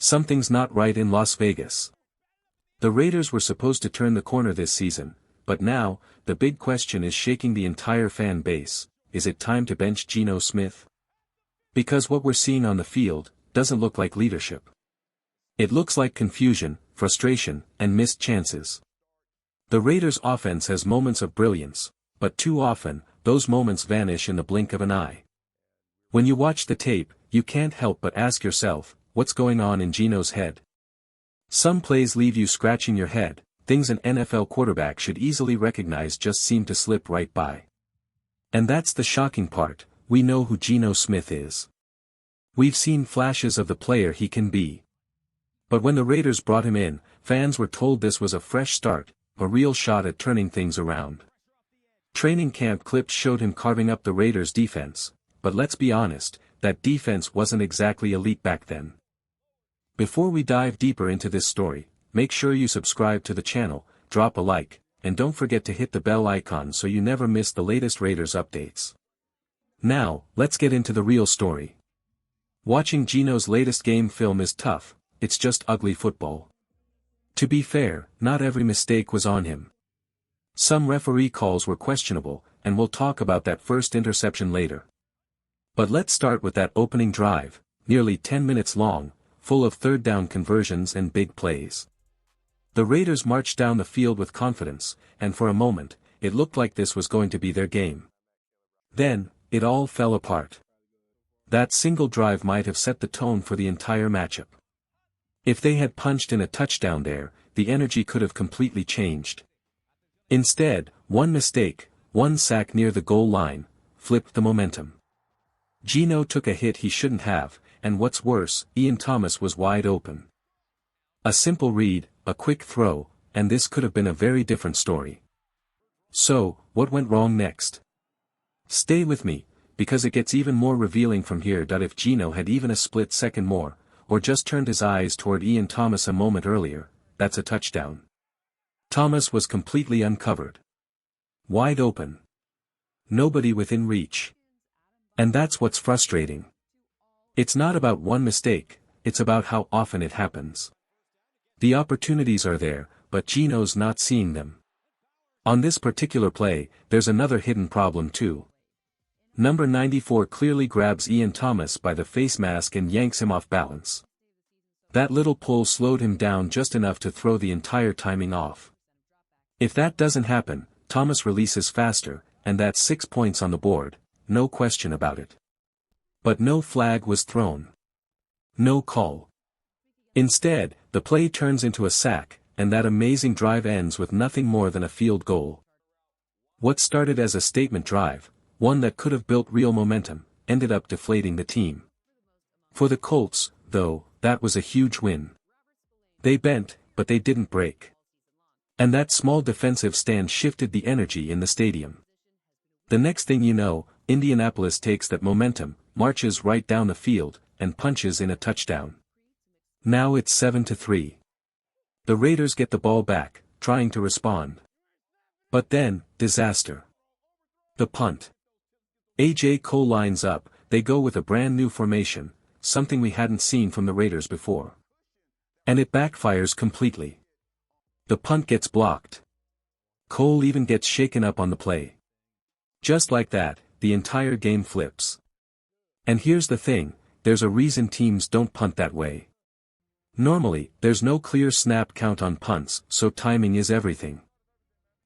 Something's not right in Las Vegas. The Raiders were supposed to turn the corner this season, but now, the big question is shaking the entire fan base: is it time to bench Geno Smith? Because what we're seeing on the field doesn't look like leadership. It looks like confusion, frustration, and missed chances. The Raiders' offense has moments of brilliance, but too often, those moments vanish in the blink of an eye. When you watch the tape, you can't help but ask yourself, what's going on in Geno's head? Some plays leave you scratching your head, things an NFL quarterback should easily recognize just seem to slip right by. And that's the shocking part: we know who Geno Smith is. We've seen flashes of the player he can be. But when the Raiders brought him in, fans were told this was a fresh start, a real shot at turning things around. Training camp clips showed him carving up the Raiders' defense, but let's be honest, that defense wasn't exactly elite back then. Before we dive deeper into this story, make sure you subscribe to the channel, drop a like, and don't forget to hit the bell icon so you never miss the latest Raiders updates. Now, let's get into the real story. Watching Geno's latest game film is tough, it's just ugly football. To be fair, not every mistake was on him. Some referee calls were questionable, and we'll talk about that first interception later. But let's start with that opening drive, nearly 10 minutes long, full of third down conversions and big plays. The Raiders marched down the field with confidence, and for a moment, it looked like this was going to be their game. Then, it all fell apart. That single drive might have set the tone for the entire matchup. If they had punched in a touchdown there, the energy could have completely changed. Instead, one mistake, one sack near the goal line, flipped the momentum. Geno took a hit he shouldn't have, and what's worse, Ian Thomas was wide open. A simple read, a quick throw, and this could have been a very different story. So, what went wrong next? Stay with me, because it gets even more revealing from here. If Geno had even a split second more, or just turned his eyes toward Ian Thomas a moment earlier, that's a touchdown. Thomas was completely uncovered. Wide open. Nobody within reach. And that's what's frustrating. It's not about one mistake, it's about how often it happens. The opportunities are there, but Geno's not seeing them. On this particular play, there's another hidden problem too. Number 94 clearly grabs Ian Thomas by the face mask and yanks him off balance. That little pull slowed him down just enough to throw the entire timing off. If that doesn't happen, Thomas releases faster, and that's 6 points on the board, no question about it. But no flag was thrown. No call. Instead, the play turns into a sack, and that amazing drive ends with nothing more than a field goal. What started as a statement drive, one that could have built real momentum, ended up deflating the team. For the Colts, though, that was a huge win. They bent, but they didn't break. And that small defensive stand shifted the energy in the stadium. The next thing you know, Indianapolis takes that momentum, marches right down the field, and punches in a touchdown. Now it's 7-3. The Raiders get the ball back, trying to respond. But then, disaster. The punt. A.J. Cole lines up, they go with a brand new formation, something we hadn't seen from the Raiders before. And it backfires completely. The punt gets blocked. Cole even gets shaken up on the play. Just like that, the entire game flips. And here's the thing, there's a reason teams don't punt that way. Normally, there's no clear snap count on punts, so timing is everything.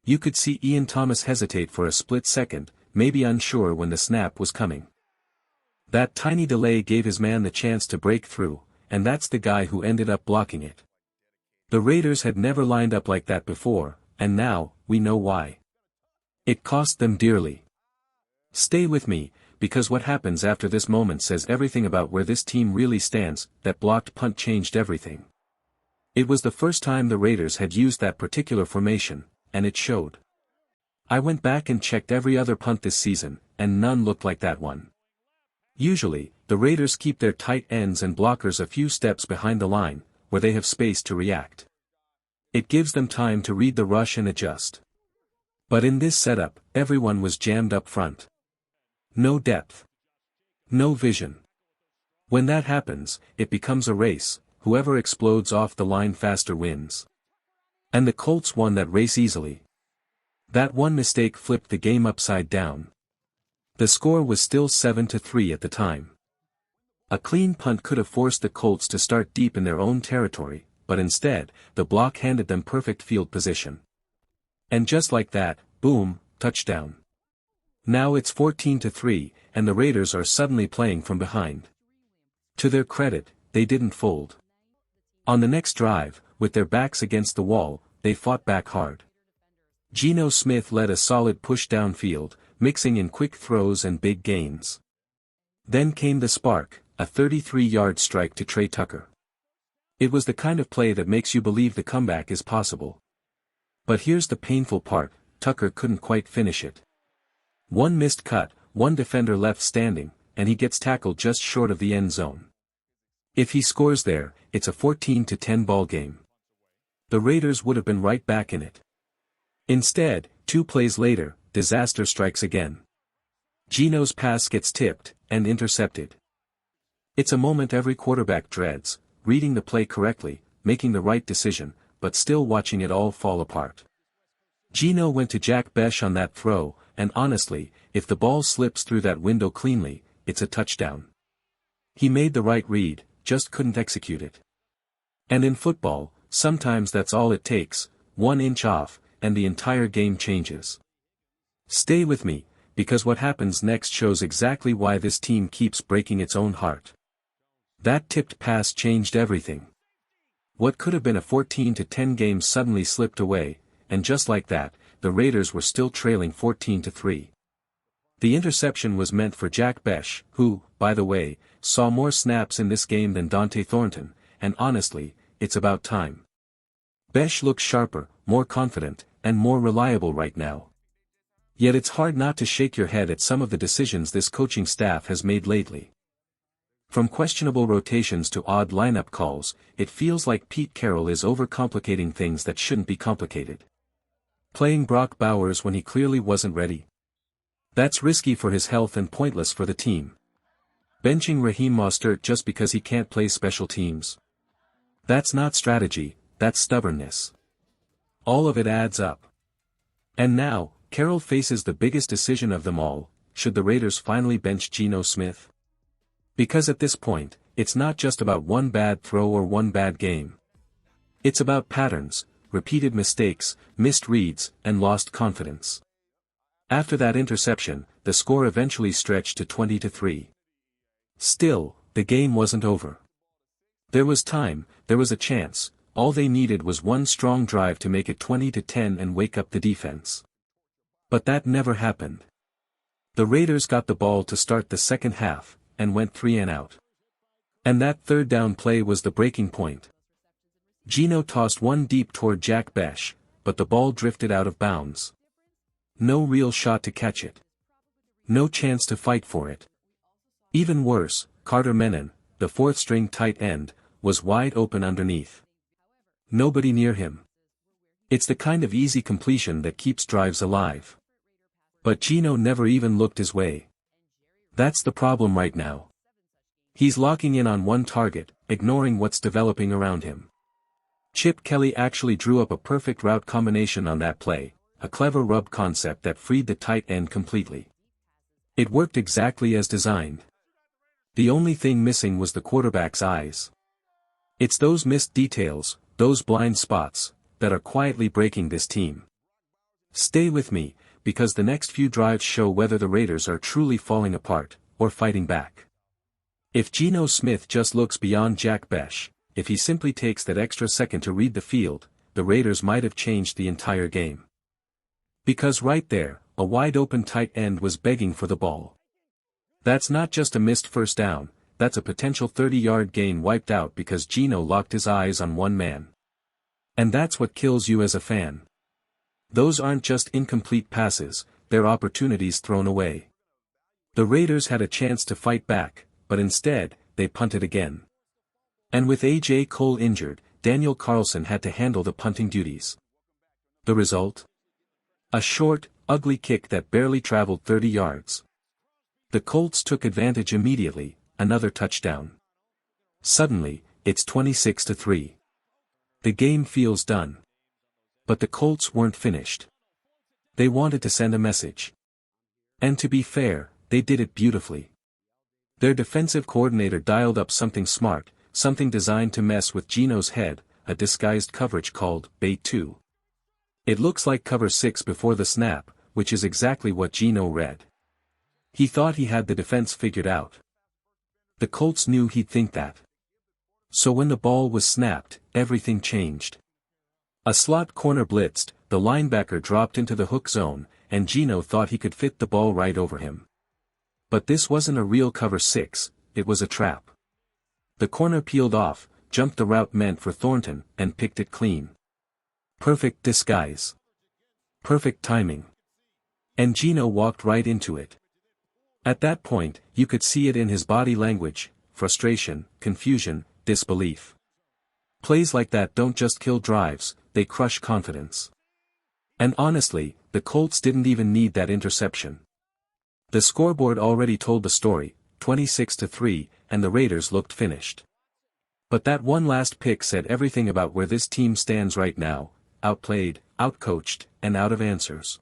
You could see Ian Thomas hesitate for a split second, maybe unsure when the snap was coming. That tiny delay gave his man the chance to break through, and that's the guy who ended up blocking it. The Raiders had never lined up like that before, and now, we know why. It cost them dearly. Stay with me, because what happens after this moment says everything about where this team really stands. That blocked punt changed everything. It was the first time the Raiders had used that particular formation, and it showed. I went back and checked every other punt this season, and none looked like that one. Usually, the Raiders keep their tight ends and blockers a few steps behind the line, where they have space to react. It gives them time to read the rush and adjust. But in this setup, everyone was jammed up front. No depth. No vision. When that happens, it becomes a race. whoever explodes off the line faster wins. And the Colts won that race easily. That one mistake flipped the game upside down. The score was still 7-3 at the time. A clean punt could have forced the Colts to start deep in their own territory, but instead, the block handed them perfect field position. And just like that, boom, touchdown. Now it's 14-3, and the Raiders are suddenly playing from behind. To their credit, they didn't fold. On the next drive, with their backs against the wall, they fought back hard. Geno Smith led a solid push downfield, mixing in quick throws and big gains. Then came the spark, a 33-yard strike to Trey Tucker. It was the kind of play that makes you believe the comeback is possible. But here's the painful part, Tucker couldn't quite finish it. One missed cut, one defender left standing, and he gets tackled just short of the end zone. If he scores there, it's a 14-10 ball game. The Raiders would have been right back in it. Instead, 2 plays later, disaster strikes again. Geno's pass gets tipped, and intercepted. It's a moment every quarterback dreads, reading the play correctly, making the right decision, but still watching it all fall apart. Geno went to Jack Bech on that throw, and honestly, if the ball slips through that window cleanly, it's a touchdown. He made the right read, just couldn't execute it. And in football, sometimes that's all it takes, 1 inch off, and the entire game changes. Stay with me, because what happens next shows exactly why this team keeps breaking its own heart. That tipped pass changed everything. What could have been a 14-10 game suddenly slipped away, and just like that, the Raiders were still trailing 14-3. The interception was meant for Jack Bech, who, by the way, saw more snaps in this game than Dante Thornton, and honestly, it's about time. Bech looks sharper, more confident, and more reliable right now. Yet it's hard not to shake your head at some of the decisions this coaching staff has made lately. From questionable rotations to odd lineup calls, it feels like Pete Carroll is overcomplicating things that shouldn't be complicated. Playing Brock Bowers when he clearly wasn't ready. That's risky for his health and pointless for the team. Benching Raheem Mostert just because he can't play special teams. That's not strategy, that's stubbornness. All of it adds up. And now, Carroll faces the biggest decision of them all, should the Raiders finally bench Geno Smith? Because at this point, it's not just about one bad throw or one bad game. It's about patterns, repeated mistakes, missed reads, and lost confidence. After that interception, the score eventually stretched to 20-3. Still, the game wasn't over. There was time, there was a chance, all they needed was one strong drive to make it 20-10 and wake up the defense. But that never happened. The Raiders got the ball to start the second half, and went 3 and out. And that third down play was the breaking point. Geno tossed one deep toward Jack Bech, but the ball drifted out of bounds. No real shot to catch it. No chance to fight for it. Even worse, Carter Menon, the fourth-string tight end, was wide open underneath. Nobody near him. It's the kind of easy completion that keeps drives alive. But Geno never even looked his way. That's the problem right now. He's locking in on one target, ignoring what's developing around him. Chip Kelly actually drew up a perfect route combination on that play, a clever rub concept that freed the tight end completely. It worked exactly as designed. The only thing missing was the quarterback's eyes. It's those missed details, those blind spots, that are quietly breaking this team. Stay with me, because the next few drives show whether the Raiders are truly falling apart, or fighting back. If Geno Smith just looks beyond Jack Bech, if he simply takes that extra second to read the field, the Raiders might have changed the entire game. Because right there, a wide-open tight end was begging for the ball. That's not just a missed first down, that's a potential 30-yard gain wiped out because Geno locked his eyes on one man. And that's what kills you as a fan. Those aren't just incomplete passes, they're opportunities thrown away. The Raiders had a chance to fight back, but instead, they punted again. And with A.J. Cole injured, Daniel Carlson had to handle the punting duties. The result? A short, ugly kick that barely traveled 30 yards. The Colts took advantage immediately, another touchdown. Suddenly, it's 26-3. The game feels done. But the Colts weren't finished. They wanted to send a message. And to be fair, they did it beautifully. Their defensive coordinator dialed up something smart, something designed to mess with Geno's head, a disguised coverage called Bait 2. It looks like cover 6 before the snap, which is exactly what Geno read. He thought he had the defense figured out. The Colts knew he'd think that. So when the ball was snapped, everything changed. A slot corner blitzed, the linebacker dropped into the hook zone, and Geno thought he could fit the ball right over him. But this wasn't a real cover 6, it was a trap. The corner peeled off, jumped the route meant for Thornton, and picked it clean. Perfect disguise. Perfect timing. And Geno walked right into it. At that point, you could see it in his body language: frustration, confusion, disbelief. Plays like that don't just kill drives, they crush confidence. And honestly, the Colts didn't even need that interception. The scoreboard already told the story, 26-3, and the Raiders looked finished. But that one last pick said everything about where this team stands right now: outplayed, outcoached, and out of answers.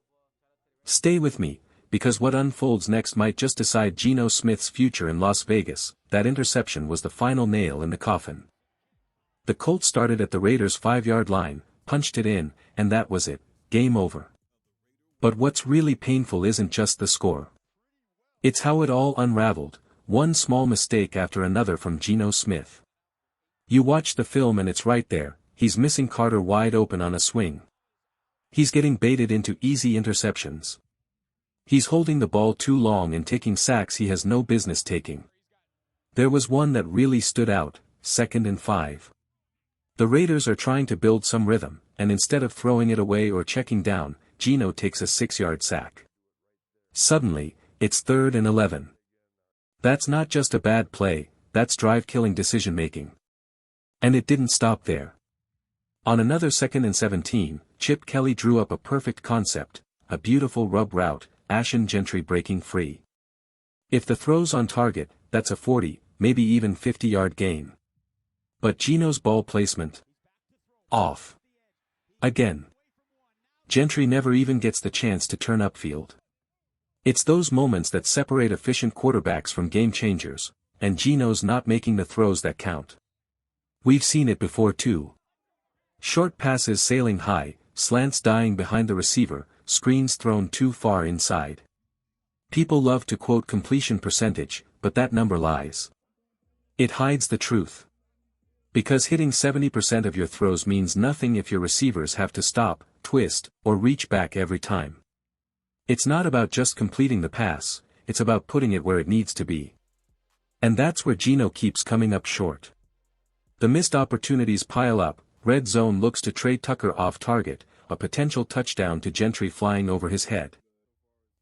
Stay with me, because what unfolds next might just decide Geno Smith's future in Las Vegas. That interception was the final nail in the coffin. The Colts started at the Raiders' 5-yard line, punched it in, and that was it, game over. But what's really painful isn't just the score. It's how it all unraveled, one small mistake after another from Geno Smith. You watch the film and it's right there: he's missing Carter wide open on a swing. He's getting baited into easy interceptions. He's holding the ball too long and taking sacks he has no business taking. There was one that really stood out: 2nd and 5. The Raiders are trying to build some rhythm, and instead of throwing it away or checking down, Geno takes a 6-yard sack. Suddenly, it's 3rd and 11. That's not just a bad play, that's drive-killing decision-making. And it didn't stop there. On another 2nd and 17, Chip Kelly drew up a perfect concept: a beautiful rub route, Alshon Gentry breaking free. If the throw's on target, that's a 40, maybe even 50-yard gain. But Geno's ball placement? Off. Again. Gentry never even gets the chance to turn upfield. It's those moments that separate efficient quarterbacks from game changers, and Geno's not making the throws that count. We've seen it before too. Short passes sailing high, slants dying behind the receiver, screens thrown too far inside. People love to quote completion percentage, but that number lies. It hides the truth. Because hitting 70% of your throws means nothing if your receivers have to stop, twist, or reach back every time. It's not about just completing the pass, it's about putting it where it needs to be. And that's where Geno keeps coming up short. The missed opportunities pile up: red zone looks to Trey Tucker off target, a potential touchdown to Gentry flying over his head.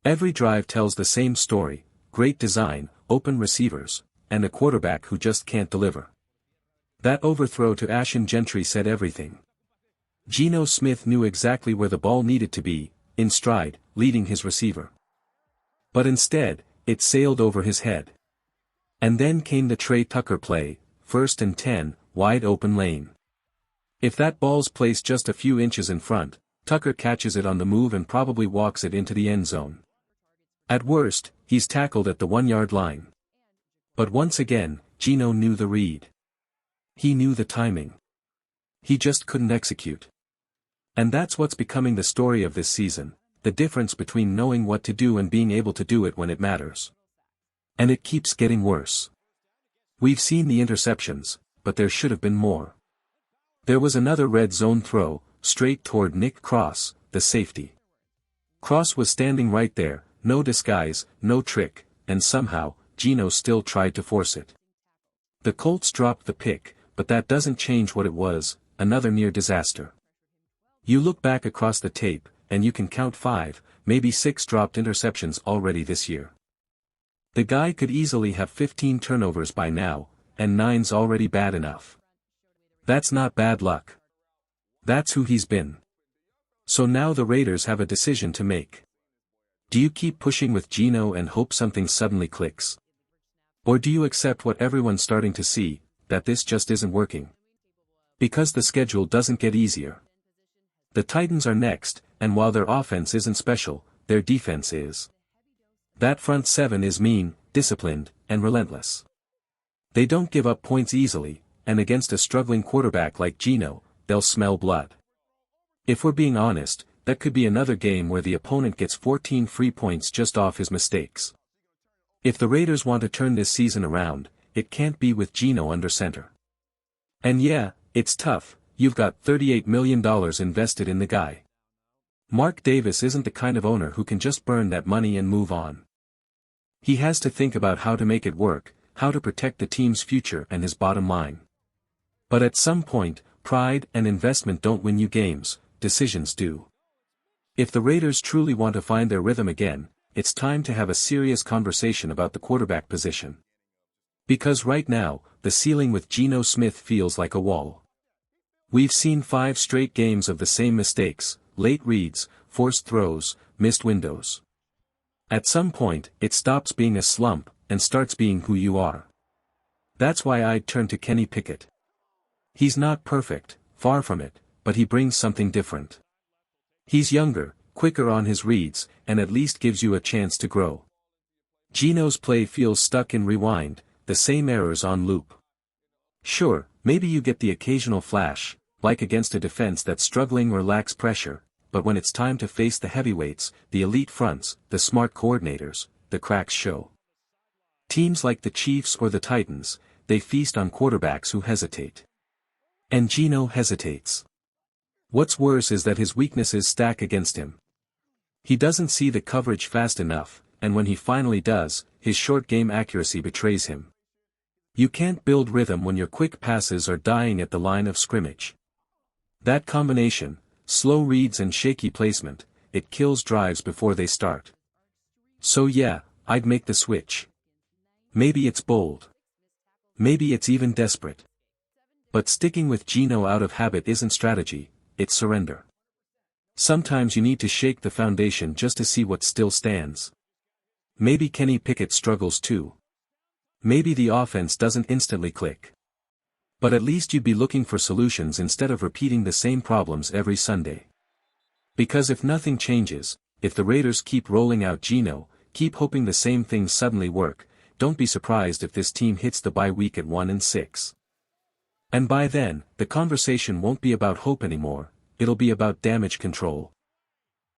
Every drive tells the same story: great design, open receivers, and a quarterback who just can't deliver. That overthrow to Alshon Gentry said everything. Geno Smith knew exactly where the ball needed to be, in stride, leading his receiver. But instead, it sailed over his head. And then came the Trey Tucker play: 1st and 10, wide open lane. If that ball's placed just a few inches in front, Tucker catches it on the move and probably walks it into the end zone. At worst, he's tackled at the 1-yard line. But once again, Geno knew the read. He knew the timing. He just couldn't execute. And that's what's becoming the story of this season: the difference between knowing what to do and being able to do it when it matters. And it keeps getting worse. We've seen the interceptions, but there should have been more. There was another red zone throw, straight toward Nick Cross, the safety. Cross was standing right there, no disguise, no trick, and somehow, Geno still tried to force it. The Colts dropped the pick, but that doesn't change what it was: another near disaster. You look back across the tape, and you can count 5, maybe 6 dropped interceptions already this year. The guy could easily have 15 turnovers by now, and 9's already bad enough. That's not bad luck. That's who he's been. So now the Raiders have a decision to make. Do you keep pushing with Geno and hope something suddenly clicks? Or do you accept what everyone's starting to see: that this just isn't working. Because the schedule doesn't get easier. The Titans are next, and while their offense isn't special, their defense is. That front seven is mean, disciplined, and relentless. They don't give up points easily, and against a struggling quarterback like Geno, they'll smell blood. If we're being honest, that could be another game where the opponent gets 14 free points just off his mistakes. If the Raiders want to turn this season around, it can't be with Geno under center. And yeah, it's tough, you've got $38 million invested in the guy. Mark Davis isn't the kind of owner who can just burn that money and move on. He has to think about how to make it work, how to protect the team's future and his bottom line. But at some point, pride and investment don't win you games, decisions do. If the Raiders truly want to find their rhythm again, it's time to have a serious conversation about the quarterback position. Because right now, the ceiling with Geno Smith feels like a wall. We've seen 5 straight games of the same mistakes, late reads, forced throws, missed windows. At some point, it stops being a slump, and starts being who you are. That's why I'd turn to Kenny Pickett. He's not perfect, far from it, but he brings something different. He's younger, quicker on his reads, and at least gives you a chance to grow. Geno's play feels stuck in rewind, the same errors on loop. Sure, maybe you get the occasional flash, like against a defense that's struggling or lacks pressure, but when it's time to face the heavyweights, the elite fronts, the smart coordinators, the cracks show. Teams like the Chiefs or the Titans, they feast on quarterbacks who hesitate. And Geno hesitates. What's worse is that his weaknesses stack against him. He doesn't see the coverage fast enough, and when he finally does, his short game accuracy betrays him. You can't build rhythm when your quick passes are dying at the line of scrimmage. That combination, slow reads and shaky placement, it kills drives before they start. So yeah, I'd make the switch. Maybe it's bold. Maybe it's even desperate. But sticking with Geno out of habit isn't strategy, it's surrender. Sometimes you need to shake the foundation just to see what still stands. Maybe Kenny Pickett struggles too. Maybe the offense doesn't instantly click. But at least you'd be looking for solutions instead of repeating the same problems every Sunday. Because if nothing changes, if the Raiders keep rolling out Geno, keep hoping the same things suddenly work, don't be surprised if this team hits the bye week at 1-6. And by then, the conversation won't be about hope anymore, it'll be about damage control.